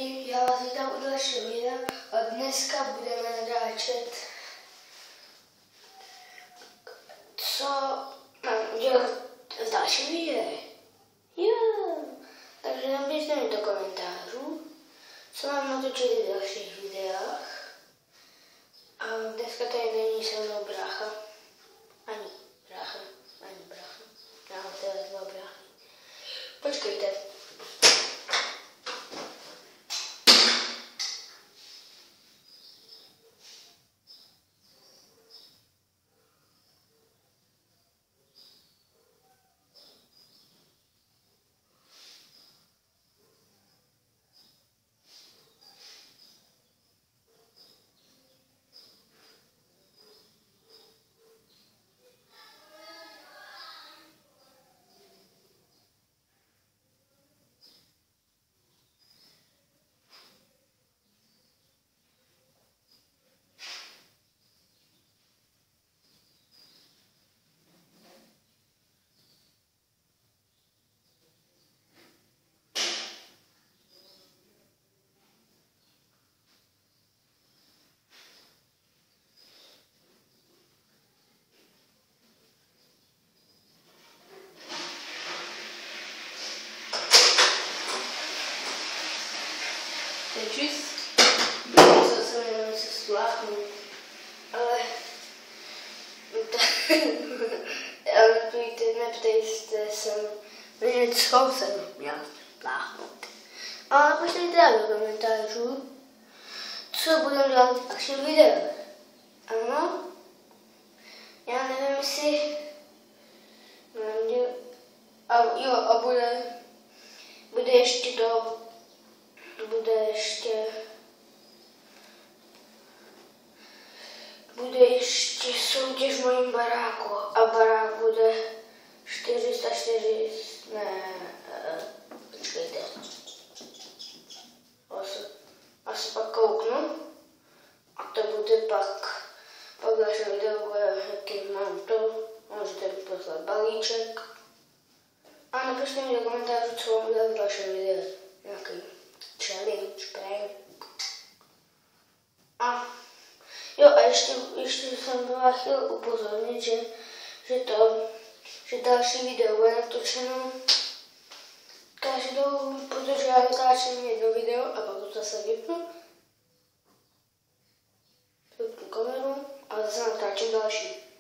lidi, já vás vítám u dalšího videa a dneska budeme natáčet, co mám udělat v dalším videu. Jo. Takže napište mi do komentářů, co mám natočit v dalších videách. A dneska tady není se mnou brácha. Ani brácha. Já mám teda dva bráchy. Počkejte. Čist, zase jenom se spláchnu, ale neptejte se, co jsem měl spláchnout. A napište teda do komentářů, co budeme dělat v dalším videu. Ano, já nevím, jestli a bude ještě bude ještě soutěž v mojím baráku a barák bude 404, počkejte, asi pak kouknu a to bude pak další video, jaký mám to, můžete mi poslat balíček a napište mi do komentářů, co vám udělat v dalším videu, nějaký challenge, prank. A jo, a ještě jsem byla chtěl upozornit, že další video bude natočeno každou, protože já natáčím jedno video a pak to zase vypnu kameru a zase natáčím další.